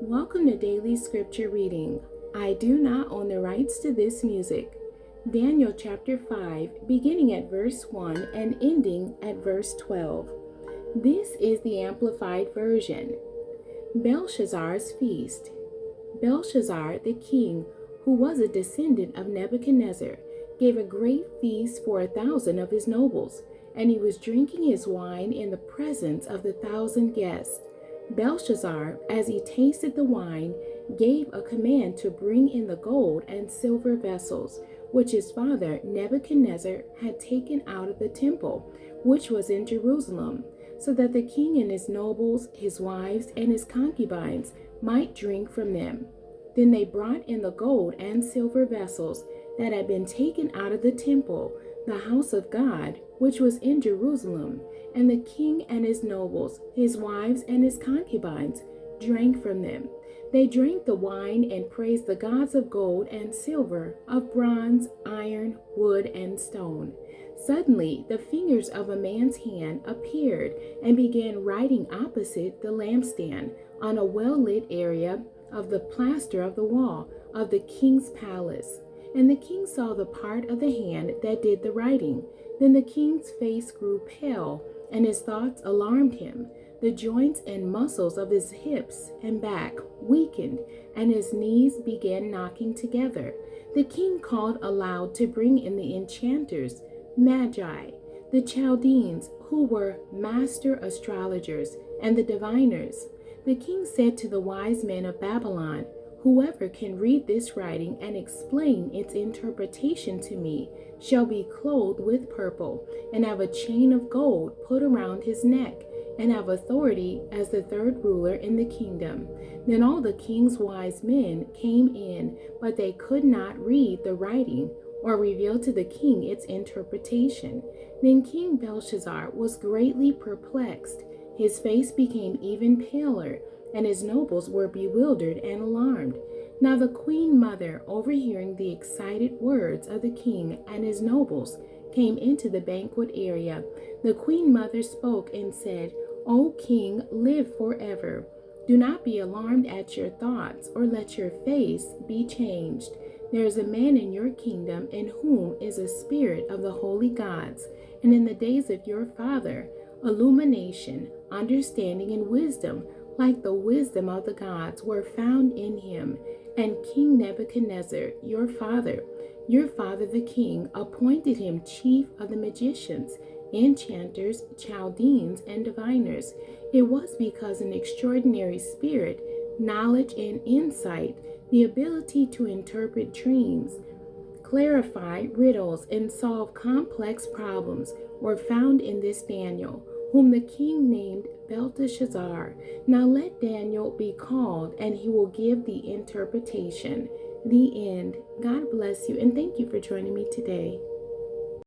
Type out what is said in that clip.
Welcome to Daily Scripture Reading. I do not own the rights to this music. Daniel chapter 5, beginning at verse 1 and ending at verse 12. This is the Amplified Version. Belshazzar's Feast. Belshazzar, the king, who was a descendant of Nebuchadnezzar, gave a great feast for 1,000 of his nobles, and he was drinking his wine in the presence of the 1,000 guests. Belshazzar, as he tasted the wine, gave a command to bring in the gold and silver vessels, which his father Nebuchadnezzar had taken out of the temple, which was in Jerusalem, so that the king and his nobles, his wives, and his concubines might drink from them. Then they brought in the gold and silver vessels that had been taken out of the temple, the house of God, which was in Jerusalem, and the king and his nobles, his wives, and his concubines drank from them. They drank the wine and praised the gods of gold and silver, of bronze, iron, wood, and stone. Suddenly, the fingers of a man's hand appeared and began writing opposite the lampstand on a well-lit area of the plaster of the wall of the king's palace. And the king saw the part of the hand that did the writing. Then the king's face grew pale, and his thoughts alarmed him. The joints and muscles of his hips and back weakened, and his knees began knocking together. The king called aloud to bring in the enchanters, magi, the Chaldeans, who were master astrologers, and the diviners. The king said to the wise men of Babylon, "Whoever can read this writing and explain its interpretation to me shall be clothed with purple, and have a chain of gold put around his neck, and have authority as the third ruler in the kingdom." Then all the king's wise men came in, but they could not read the writing or reveal to the king its interpretation. Then King Belshazzar was greatly perplexed. His face became even paler, and his nobles were bewildered and alarmed. Now the queen mother, overhearing the excited words of the king and his nobles, came into the banquet area. The queen mother spoke and said, "O king, live forever. Do not be alarmed at your thoughts, or let your face be changed. There is a man in your kingdom in whom is a spirit of the holy gods, and in the days of your father, illumination, understanding, and wisdom, like the wisdom of the gods, were found in him. And King Nebuchadnezzar, your father the king, appointed him chief of the magicians, enchanters, Chaldeans, and diviners. It was because an extraordinary spirit, knowledge, and insight, the ability to interpret dreams, clarify riddles, and solve complex problems were found in this Daniel, whom the king named Belteshazzar. Now let Daniel be called, and he will give the interpretation." The end. God bless you, and thank you for joining me today.